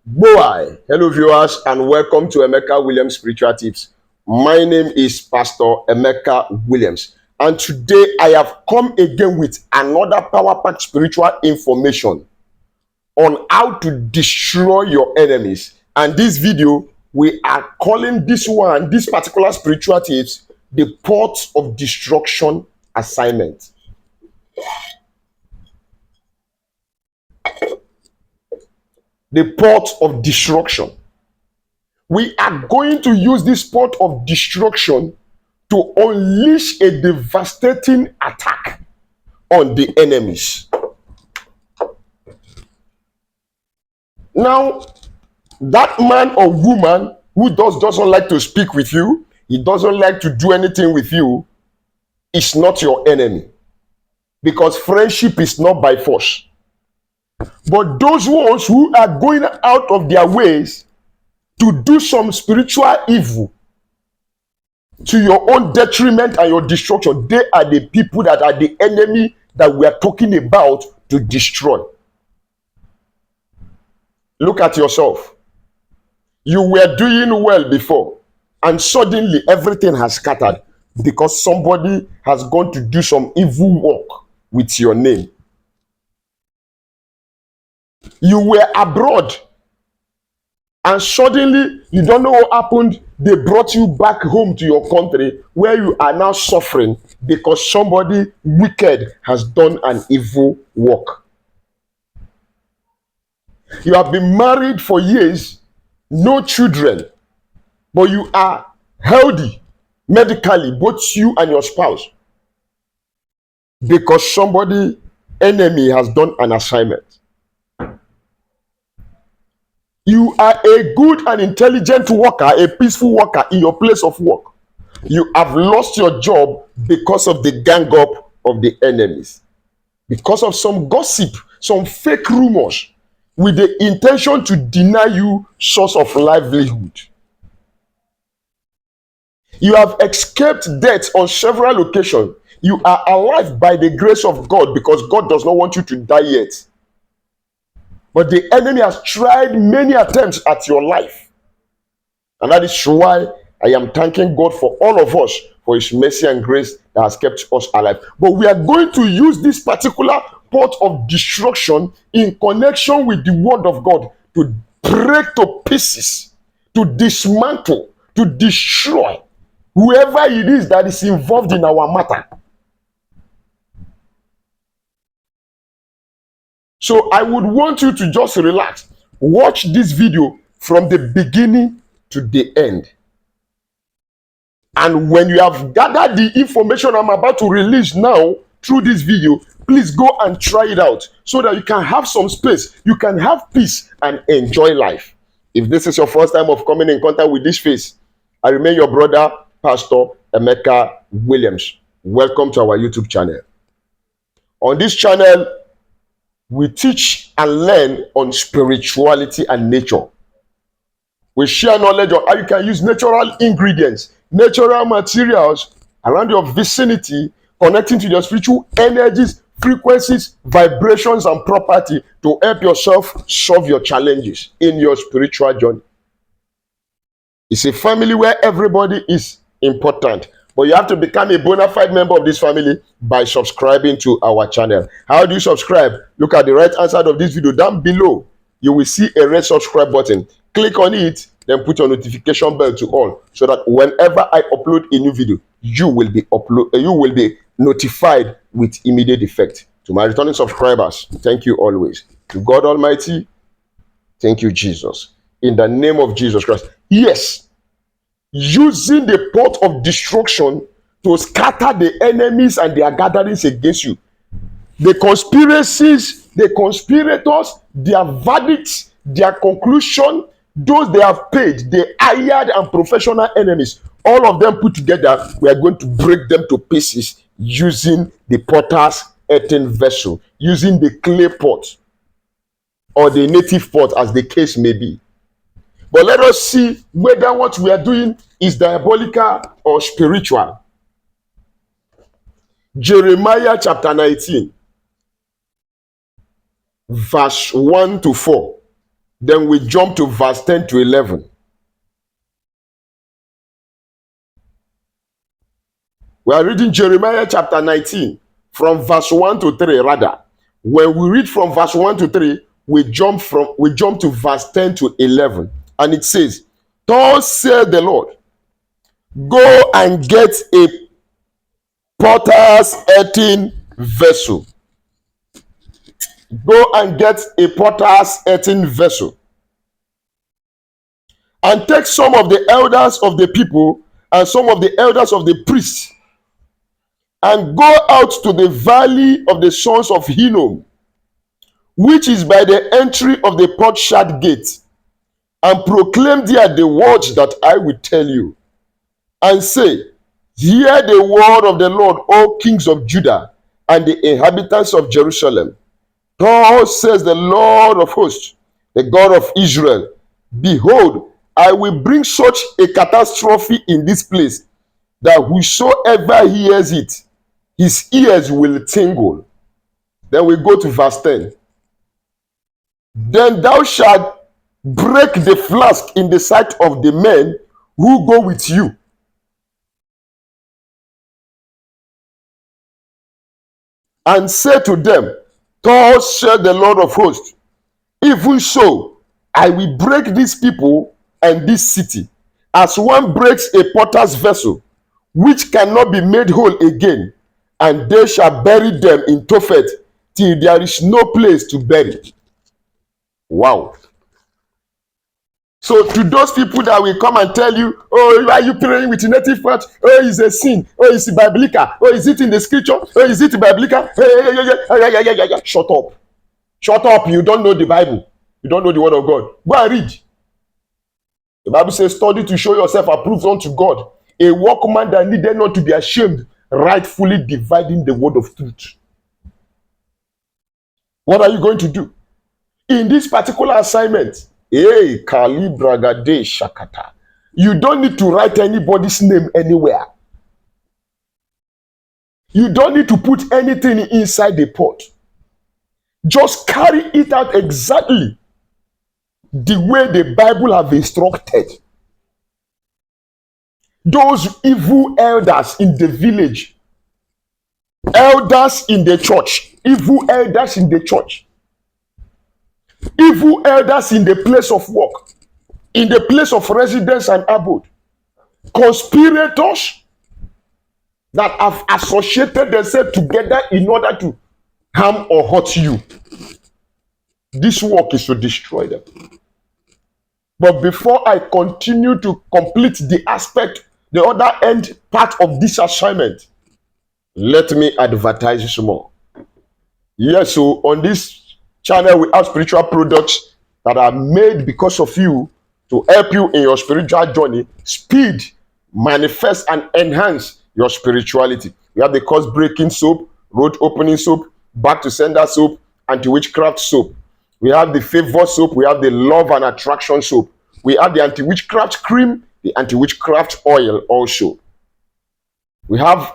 Boy, hello viewers and welcome to Emeka Williams Spiritual Tips. My name is Pastor Emeka Williams and today I have come again with another power-packed spiritual information on how to destroy your enemies. And this video, we are calling this particular spiritual tips, the port of destruction assignment. The port of destruction. We are going to use this port of destruction to unleash a devastating attack on the enemies. Now, that man or woman who doesn't like to speak with you, he doesn't like to do anything with you, is not your enemy. Because friendship is not by force. But those ones who are going out of their ways to do some spiritual evil to your own detriment and your destruction, they are the people that are the enemy that we are talking about to destroy. Look at yourself. You were doing well before, and suddenly everything has scattered because somebody has gone to do some evil work with your name. You were abroad, and suddenly you don't know what happened. They brought you back home to your country where you are now suffering because somebody wicked has done an evil work. You have been married for years, no children, but you are healthy medically, both you and your spouse, because somebody enemy has done an assignment. You are a good and intelligent worker, a peaceful worker in your place of work. You have lost your job because of the gang up of the enemies, because of some gossip, some fake rumors, with the intention to deny you source of livelihood. You have escaped death on several occasions. You are alive by the grace of God because God does not want you to die yet. But the enemy has tried many attempts at your life. And that is why I am thanking God for all of us for his mercy and grace that has kept us alive. But we are going to use this particular port of destruction in connection with the word of God to break to pieces, to dismantle, to destroy whoever it is that is involved in our matter. So I would want you to just relax. Watch this video from the beginning to the end. And when you have gathered the information I'm about to release now through this video, please go and try it out so that you can have some space, you can have peace and enjoy life. If this is your first time of coming in contact with this face, I remain your brother, Pastor Emeka Williams. Welcome to our YouTube channel. On this channel, we teach and learn on spirituality and nature. We share knowledge on how you can use natural ingredients, natural materials around your vicinity, connecting to your spiritual energies, frequencies, vibrations, and property to help yourself solve your challenges in your spiritual journey. It's a family where everybody is important, but you have to become a bona fide member of this family by subscribing to our channel. How do you subscribe? Look at the right hand side of this video. Down below, you will see a red subscribe button. Click on it, then put your notification bell to on, so that whenever I upload a new video, you will be notified with immediate effect. To my returning subscribers, thank you always. To God Almighty, thank you, Jesus. In the name of Jesus Christ. Yes, using the port of destruction to scatter the enemies and their gatherings against you. The conspiracies, the conspirators, their verdicts, their conclusion, those they have paid, the hired and professional enemies, all of them put together, we are going to break them to pieces using the potter's earthen vessel, using the clay pot or the native pot, as the case may be. But let us see whether what we are doing is diabolical or spiritual. Jeremiah chapter 19, verse 1 to 4. Then we jump to verse 10 to 11. We are reading Jeremiah chapter 19 from verse 1 to 3 rather. When we read from verse 1 to 3, we jump to verse 10 to 11. And it says, "Thus saith the Lord, go and get a potter's earthen vessel. Go and get a potter's earthen vessel, and take some of the elders of the people and some of the elders of the priests, and go out to the valley of the sons of Hinnom, which is by the entry of the potsherd gate, and proclaim there the words that I will tell you, and say, hear the word of the Lord, O kings of Judah, and the inhabitants of Jerusalem. Thus says the Lord of hosts, the God of Israel, behold, I will bring such a catastrophe in this place, that whosoever hears it, his ears will tingle." Then we go to verse 10. "Then thou shalt break the flask in the sight of the men who go with you, and say to them, thus saith the Lord of hosts, even so I will break these people and this city, as one breaks a potter's vessel, which cannot be made whole again, and they shall bury them in Tophet till there is no place to bury." Wow. So to those people that will come and tell you, oh, why are you praying with native words? Oh, it's a sin. Oh, it's biblical. Oh, is it in the scripture? Oh, is it biblical? Shut up. Shut up. You don't know the Bible. You don't know the word of God. Go and read. The Bible says, study to show yourself approved unto God, a workman that needed not to be ashamed, rightfully dividing the word of truth. What are you going to do in this particular assignment? Hey, Kali Bragade Shakata. You don't need to write anybody's name anywhere. You don't need to put anything inside the pot. Just carry it out exactly the way the Bible have instructed. Those evil elders in the village, elders in the church, evil elders in the church, evil elders in the place of work, in the place of residence and abode, conspirators that have associated themselves together in order to harm or hurt you. This work is to destroy them. But before I continue to complete the other end part of this assignment, let me advertise this more. Yes, so on this channel we have spiritual products that are made because of you, to help you in your spiritual journey, speed, manifest, and enhance your spirituality. We have the curse breaking soap, road opening soap, back to sender soap, anti-witchcraft soap. We have the favor soap. We have the love and attraction soap. We have the anti-witchcraft cream, the anti-witchcraft oil also. We have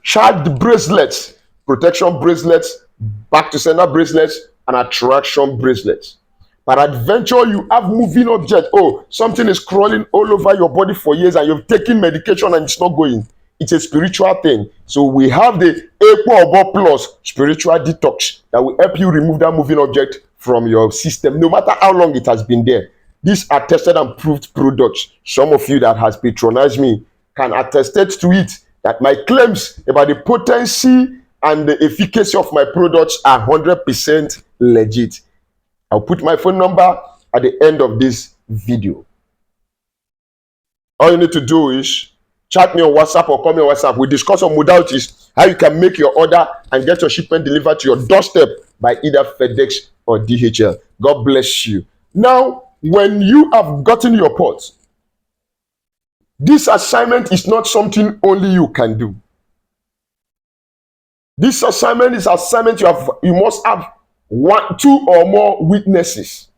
child bracelets, protection bracelets, back to sender bracelets, and attraction bracelets. Peradventure, you have moving object. Oh, something is crawling all over your body for years and you've taken medication and it's not going. It's a spiritual thing. So we have the Equo Plus spiritual detox that will help you remove that moving object from your system, no matter how long it has been there. These are tested and proved products. Some of you that has patronized me can attest to it, that my claims about the potency and the efficacy of my products are 100% legit. I'll put my phone number at the end of this video. All you need to do is chat me on WhatsApp or call me on WhatsApp. We discuss on modalities, how you can make your order and get your shipment delivered to your doorstep by either FedEx or DHL. God bless you. Now, when you have gotten your pot, this assignment is not something only you can do. This assignment is assignment you must have two or more witnesses.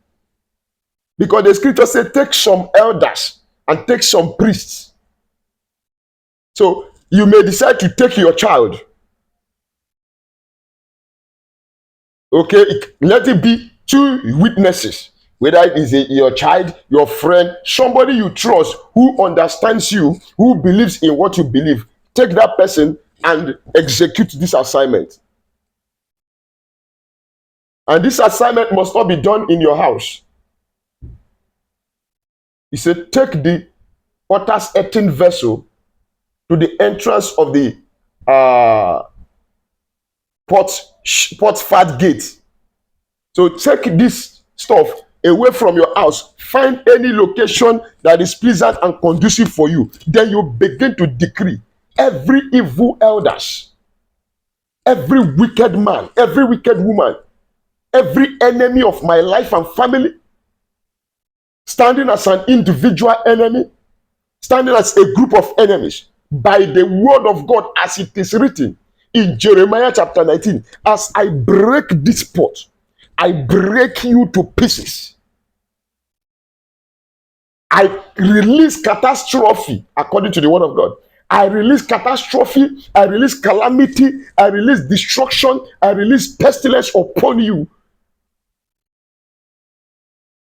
Because the scripture says, take some elders and take some priests. So you may decide to take your child. Okay, let it be two witnesses. Whether it is your child, your friend, somebody you trust who understands you, who believes in what you believe, take that person and execute this assignment. And this assignment must not be done in your house. He said, take the potter's earthen vessel to the entrance of the pot fat gate. So take this stuff away from your house. Find any location that is pleasant and conducive for you. Then you begin to decree every evil elders, every wicked man, every wicked woman, every enemy of my life and family, standing as an individual enemy, standing as a group of enemies, by the word of God as it is written in Jeremiah chapter 19, as I break this pot, I break you to pieces. I release catastrophe according to the word of God. I release catastrophe, I release calamity, I release destruction, I release pestilence upon you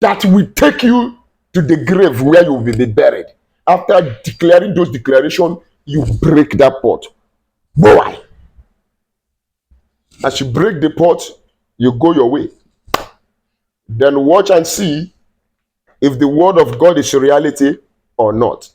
that will take you to the grave where you will be buried. After declaring those declarations, you break that pot. Boy. As you break the pot, you go your way. Then watch and see if the word of God is a reality or not.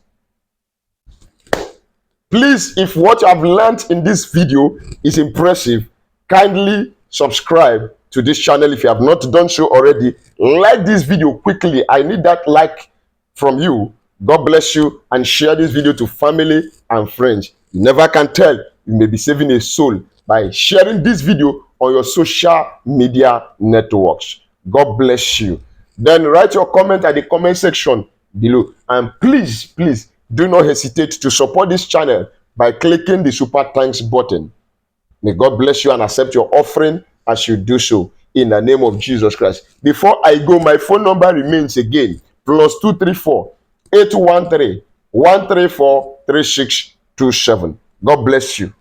Please, if what I've learned in this video is impressive, kindly subscribe to this channel if you have not done so already. Like this video quickly. I need that like from you. God bless you, and share this video to family and friends. You never can tell, you may be saving a soul by sharing this video on your social media networks. God bless you. Then write your comment at the comment section below, and please do not hesitate to support this channel by clicking the super thanks button. May God bless you and accept your offering as you do so in the name of Jesus Christ. Before I go, my phone number remains again, +234 813 134 3627. God bless you.